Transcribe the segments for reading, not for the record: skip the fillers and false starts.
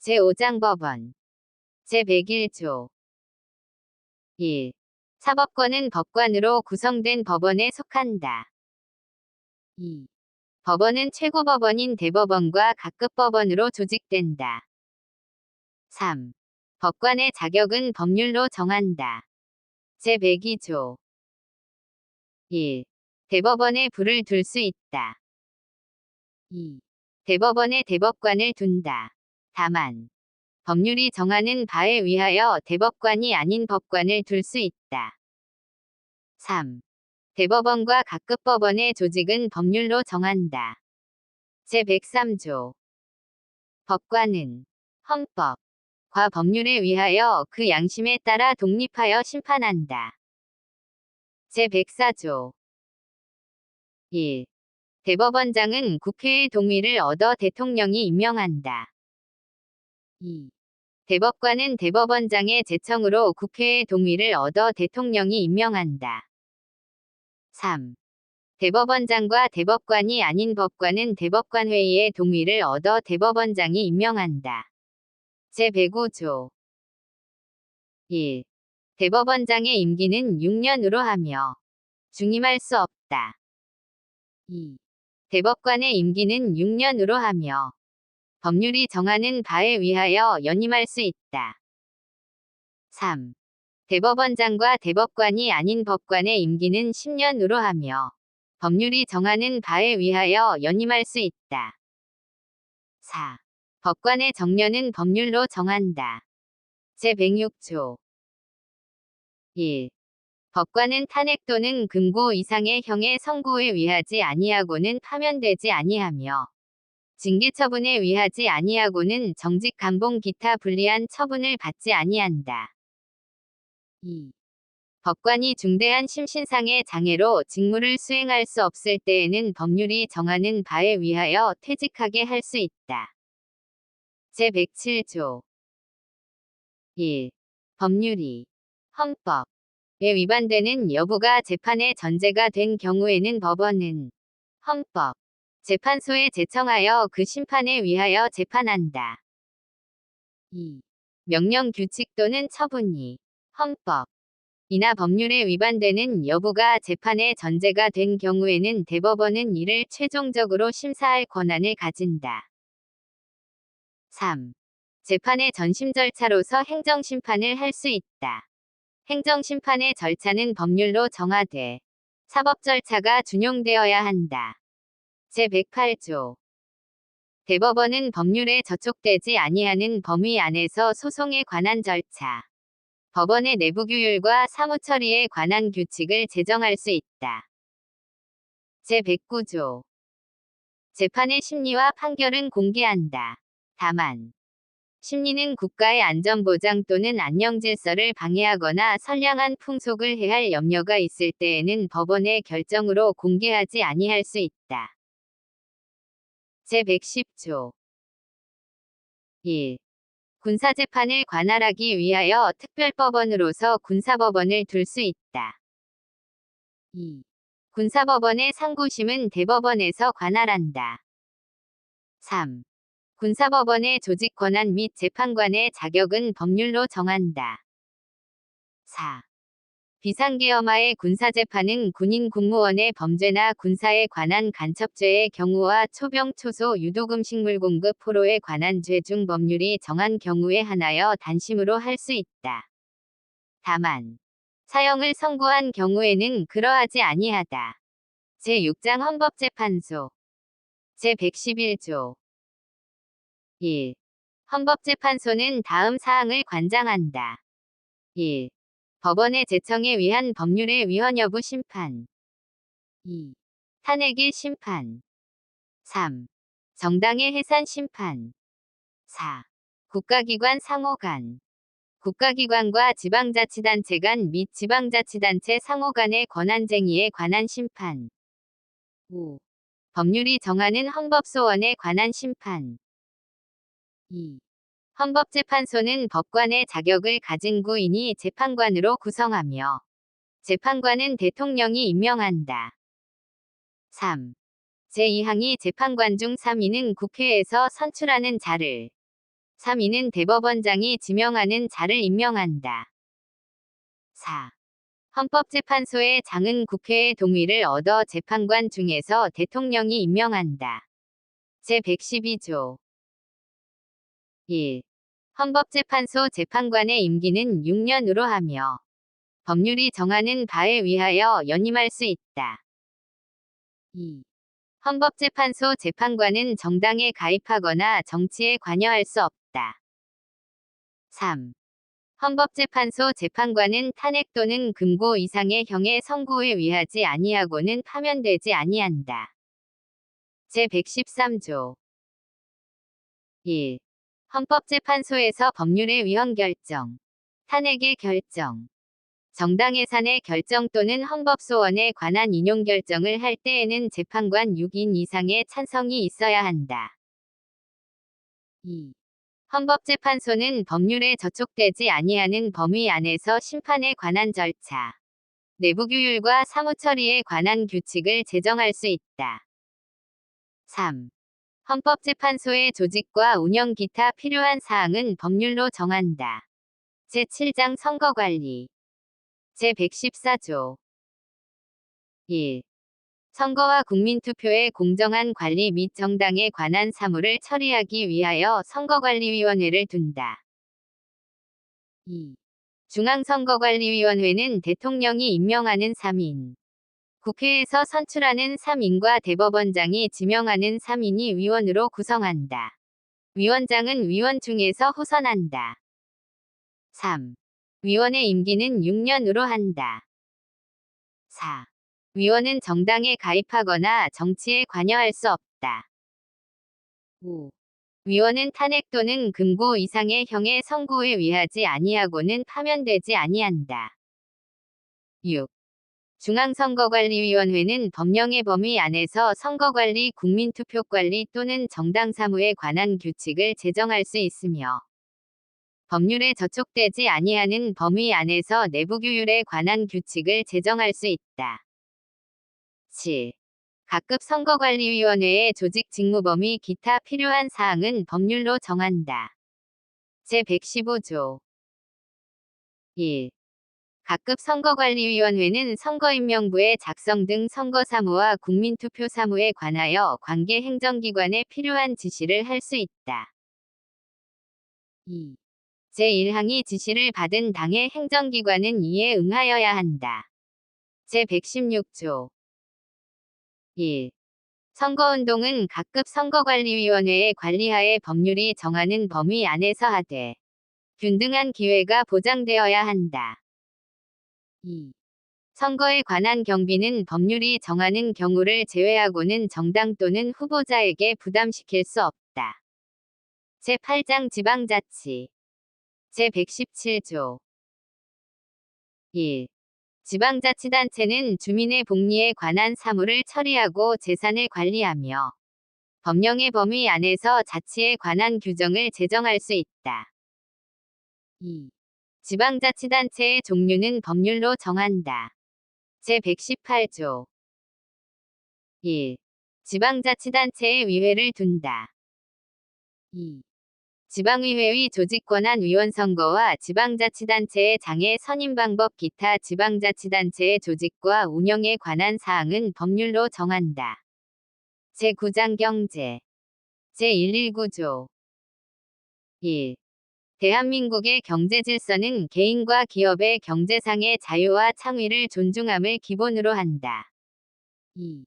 제5장 법원 제101조 1. 사법권은 법관으로 구성된 법원에 속한다. 2. 법원은 최고법원인 대법원과 각급법원으로 조직된다. 3. 법관의 자격은 법률로 정한다. 제102조 1. 대법원에 불을 둘 수 있다. 2. 대법원에 대법관을 둔다. 다만 법률이 정하는 바에 의하여 대법관이 아닌 법관을 둘 수 있다. 3. 대법원과 각급법원의 조직은 법률로 정한다. 제103조 법관은 헌법과 법률에 의하여 그 양심에 따라 독립하여 심판한다. 제104조 1. 대법원장은 국회의 동의를 얻어 대통령이 임명한다. 2. 대법관은 대법원장의 제청으로 국회의 동의를 얻어 대통령이 임명한다. 3. 대법원장과 대법관이 아닌 법관은 대법관회의의 동의를 얻어 대법원장이 임명한다. 제105조 1. 대법원장의 임기는 6년으로 하며 중임할 수 없다. 2. 대법관의 임기는 6년으로 하며 법률이 정하는 바에 의하여 연임할 수 있다. 3. 대법원장과 대법관이 아닌 법관의 임기는 10년으로 하며 법률이 정하는 바에 의하여 연임할 수 있다. 4. 법관의 정년은 법률로 정한다. 제106조 1. 법관은 탄핵 또는 금고 이상의 형의 선고에 의하지 아니하고는 파면되지 아니하며 징계처분에 의하지 아니하고는 정직 감봉 기타 불리한 처분을 받지 아니한다. 2. 법관이 중대한 심신상의 장애로 직무를 수행할 수 없을 때에는 법률이 정하는 바에 의하여 퇴직하게 할 수 있다. 제107조 1. 법률이 헌법에 위반되는 여부가 재판의 전제가 된 경우에는 법원은 헌법 재판소에 제청하여 그 심판에 위하여 재판한다. 2. 명령 규칙 또는 처분이 헌법이나 법률에 위반되는 여부가 재판의 전제가 된 경우에는 대법원은 이를 최종적으로 심사할 권한을 가진다. 3. 재판의 전심 절차로서 행정심판을 할 수 있다. 행정심판의 절차는 법률로 정하되 사법 절차가 준용되어야 한다. 제108조 대법원은 법률에 저촉되지 아니하는 범위 안에서 소송에 관한 절차, 법원의 내부규율과 사무처리에 관한 규칙을 제정할 수 있다. 제109조 재판의 심리와 판결은 공개한다. 다만 심리는 국가의 안전보장 또는 안녕질서를 방해하거나 선량한 풍속을 해할 염려가 있을 때에는 법원의 결정으로 공개하지 아니할 수 있다. 제110조 1. 군사재판을 관할하기 위하여 특별법원으로서 군사법원을 둘 수 있다. 2. 군사법원의 상고심은 대법원에서 관할한다. 3. 군사법원의 조직 권한 및 재판관의 자격은 법률로 정한다. 4. 비상계엄하의 군사재판은 군인 국무원의 범죄나 군사에 관한 간첩죄의 경우와 초병 초소 유독음식물 공급 포로에 관한 죄 중 법률이 정한 경우에 한하여 단심으로 할 수 있다. 다만 사형을 선고한 경우에는 그러하지 아니하다. 제6장 헌법재판소 제111조 1. 헌법재판소는 다음 사항을 관장한다. 1. 법원의 제청에 의한 법률의 위헌 여부 심판. 2. 탄핵의 심판. 3. 정당의 해산 심판. 4. 국가기관 상호 간. 국가기관과 지방자치단체 간 및 지방자치단체 상호 간의 권한쟁의에 관한 심판. 5. 법률이 정하는 헌법소원에 관한 심판. 2. 헌법재판소는 법관의 자격을 가진 구인이 재판관으로 구성하며 재판관은 대통령이 임명한다. 3. 제2항이 재판관 중 3인은 국회에서 선출하는 자를 3. 대법원장이 지명하는 자를 임명한다. 4. 헌법재판소의 장은 국회의 동의를 얻어 재판관 중에서 대통령이 임명한다. 제112조 1. 헌법재판소 재판관의 임기는 6년으로 하며 법률이 정하는 바에 의하여 연임할 수 있다. 2. 헌법재판소 재판관은 정당에 가입하거나 정치에 관여할 수 없다. 3. 헌법재판소 재판관은 탄핵 또는 금고 이상의 형의 선고에 의하지 아니하고는 파면되지 아니한다. 제113조 1. 헌법재판소에서 법률의 위헌 결정, 탄핵의 결정, 정당 해산의 결정 또는 헌법소원에 관한 인용 결정을 할 때에는 재판관 6인 이상의 찬성이 있어야 한다. 2. 헌법재판소는 법률에 저촉되지 아니하는 범위 안에서 심판에 관한 절차, 내부규율과 사무처리에 관한 규칙을 제정할 수 있다. 3. 헌법재판소의 조직과 운영 기타 필요한 사항은 법률로 정한다. 제7장 선거관리 제114조 1. 선거와 국민투표의 공정한 관리 및 정당에 관한 사무를 처리하기 위하여 선거관리위원회를 둔다. 2. 중앙선거관리위원회는 대통령이 임명하는 3인, 국회에서 선출하는 3인과 대법원장이 지명하는 3인이 위원으로 구성한다. 위원장은 위원 중에서 호선한다. 3. 위원의 임기는 6년으로 한다. 4. 위원은 정당에 가입하거나 정치에 관여할 수 없다. 5. 위원은 탄핵 또는 금고 이상의 형의 선고에 의하지 아니하고는 파면되지 아니한다. 6. 중앙선거관리위원회는 법령의 범위 안에서 선거관리, 국민투표관리 또는 정당 사무에 관한 규칙을 제정할 수 있으며 법률에 저촉되지 아니하는 범위 안에서 내부규율에 관한 규칙을 제정할 수 있다. 7. 각급 선거관리위원회의 조직 직무범위 기타 필요한 사항은 법률로 정한다. 제115조 1. 각급 선거관리위원회는 선거임명부의 작성 등 선거사무와 국민투표 사무에 관하여 관계 행정기관에 필요한 지시를 할 수 있다. 2. 제1항이 지시를 받은 당의 행정기관은 이에 응하여야 한다. 제116조 1. 선거운동은 각급 선거관리위원회의 관리하에 법률이 정하는 범위 안에서 하되 균등한 기회가 보장되어야 한다. 2. 선거에 관한 경비는 법률이 정하는 경우를 제외하고는 정당 또는 후보자에게 부담시킬 수 없다. 제8장 지방자치 제117조 1. 지방자치단체는 주민의 복리에 관한 사무를 처리하고 재산을 관리하며 법령의 범위 안에서 자치에 관한 규정을 제정할 수 있다. 2. 지방자치단체의 종류는 법률로 정한다. 제118조 1. 지방자치단체의 위회를 둔다. 2. 지방의회의 조직권한 위원선거와 지방자치단체의 장애 선임 방법 기타 지방자치단체의 조직과 운영에 관한 사항은 법률로 정한다. 제9장 경제 제119조 1. 대한민국의 경제질서는 개인과 기업의 경제상의 자유와 창의를 존중함을 기본으로 한다. 2.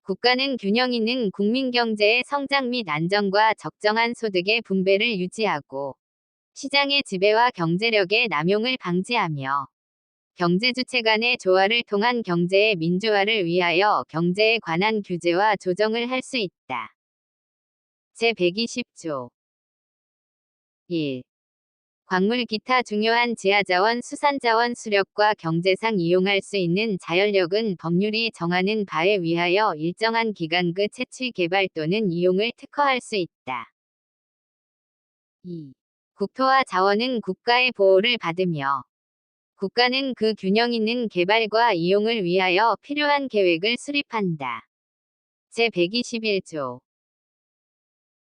국가는 균형 있는 국민경제의 성장 및 안정과 적정한 소득의 분배를 유지하고 시장의 지배와 경제력의 남용을 방지하며 경제주체 간의 조화를 통한 경제의 민주화를 위하여 경제에 관한 규제와 조정을 할 수 있다. 제120조 1. 광물 기타 중요한 지하자원 수산자원 수력과 경제상 이용할 수 있는 자연력은 법률이 정하는 바에 의하여 일정한 기간 그 채취 개발 또는 이용을 특허할 수 있다. 2. 국토와 자원은 국가의 보호를 받으며 국가는 그 균형 있는 개발과 이용을 위하여 필요한 계획을 수립한다. 제121조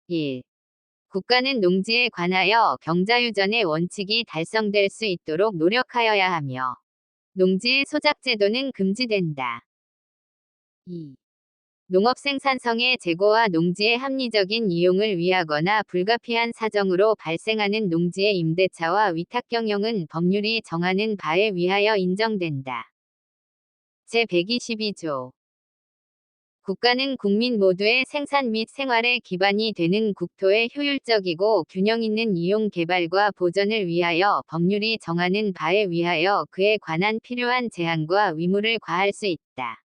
1. 국가는 농지에 관하여 경자유전의 원칙이 달성될 수 있도록 노력하여야 하며 농지의 소작제도는 금지된다. 2. 농업 생산성의 제고와 농지의 합리적인 이용을 위하거나 불가피한 사정으로 발생하는 농지의 임대차와 위탁 경영은 법률이 정하는 바에 위하여 인정된다. 제122조. 국가는 국민 모두의 생산 및 생활의 기반이 되는 국토의 효율적이고 균형 있는 이용 개발과 보전을 위하여 법률이 정하는 바에 위하여 그에 관한 필요한 제한과 의무를 과할 수 있다.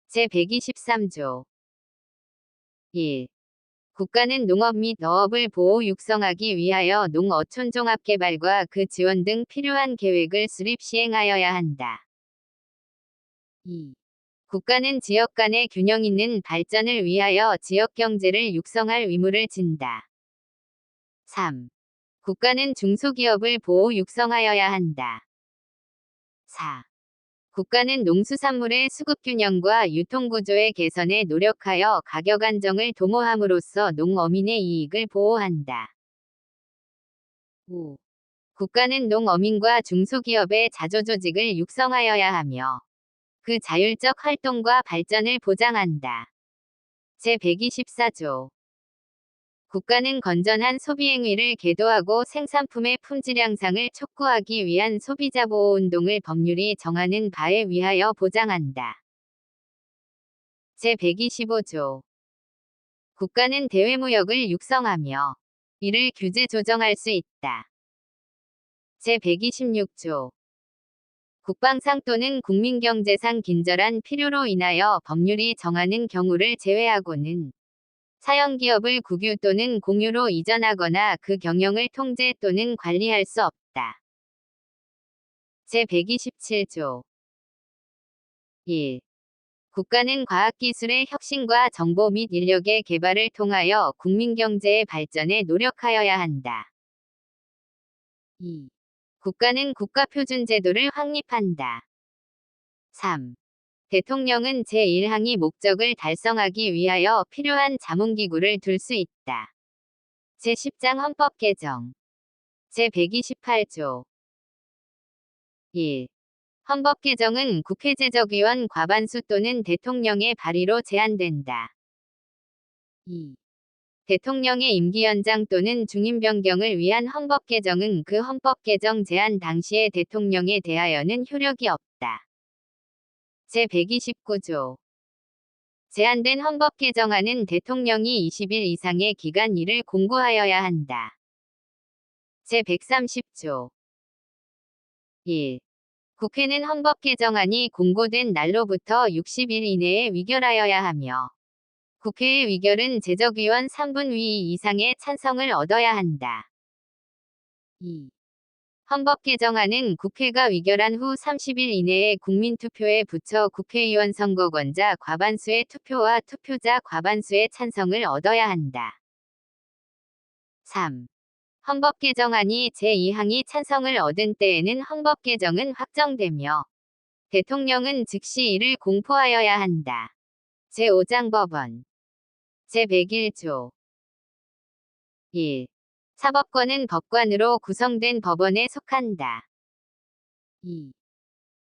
제123조. 1. 국가는 농업 및 어업을 보호 육성하기 위하여 농어촌종합개발과 그 지원 등 필요한 계획을 수립 시행하여야 한다. 2. 국가는 지역 간의 균형 있는 발전을 위하여 지역경제를 육성할 의무를 진다. 3. 국가는 중소기업을 보호 육성하여야 한다. 4. 국가는 농수산물의 수급균형과 유통구조의 개선에 노력하여 가격 안정을 도모함으로써 농어민의 이익을 보호한다. 5. 국가는 농어민과 중소기업의 자조조직을 육성하여야 하며 그 자율적 활동과 발전을 보장한다. 제124조. 국가는 건전한 소비행위를 계도하고 생산품의 품질 향상을 촉구하기 위한 소비자 보호 운동을 법률이 정하는 바에 위하여 보장한다. 제125조. 국가는 대외무역을 육성하며 이를 규제 조정할 수 있다. 제126조. 국방상 또는 국민경제상 긴절한 필요로 인하여 법률이 정하는 경우를 제외하고는 사형기업을 국유 또는 공유로 이전하거나 그 경영을 통제 또는 관리할 수 없다. 제127조. 1. 국가는 과학기술의 혁신과 정보 및 인력의 개발을 통하여 국민경제의 발전에 노력하여야 한다. 2. 국가는 국가표준제도를 확립한다. 3. 대통령은 제1항의 목적을 달성하기 위하여 필요한 자문기구를 둘 수 있다. 제10장 헌법 개정. 제128조. 1. 헌법 개정은 국회 제적위원 과반수 또는 대통령의 발의로 제한된다. 2. 대통령의 임기 연장 또는 중임 변경을 위한 헌법 개정은 그 헌법 개정 제한 당시의 대통령에 대하여는 효력이 없다. 제129조. 제한된 헌법 개정안은 대통령이 20일 이상의 기간 이를 공고하여야 한다. 제130조. 1. 국회는 헌법 개정안이 공고된 날로부터 60일 이내에 의결하여야 하며 국회의 의결은 제적위원 3분의 2 이상의 찬성을 얻어야 한다. 2. 헌법 개정안은 국회가 의결한 후 30일 이내에 국민투표에 붙여 국회의원 선거권자 과반수의 투표와 투표자 과반수의 찬성을 얻어야 한다. 3. 헌법 개정안이 제2항이 찬성을 얻은 때에는 헌법 개정은 확정되며 대통령은 즉시 이를 공포하여야 한다. 제5장 법원. 제101조. 1. 사법권은 법관으로 구성된 법원에 속한다. 2.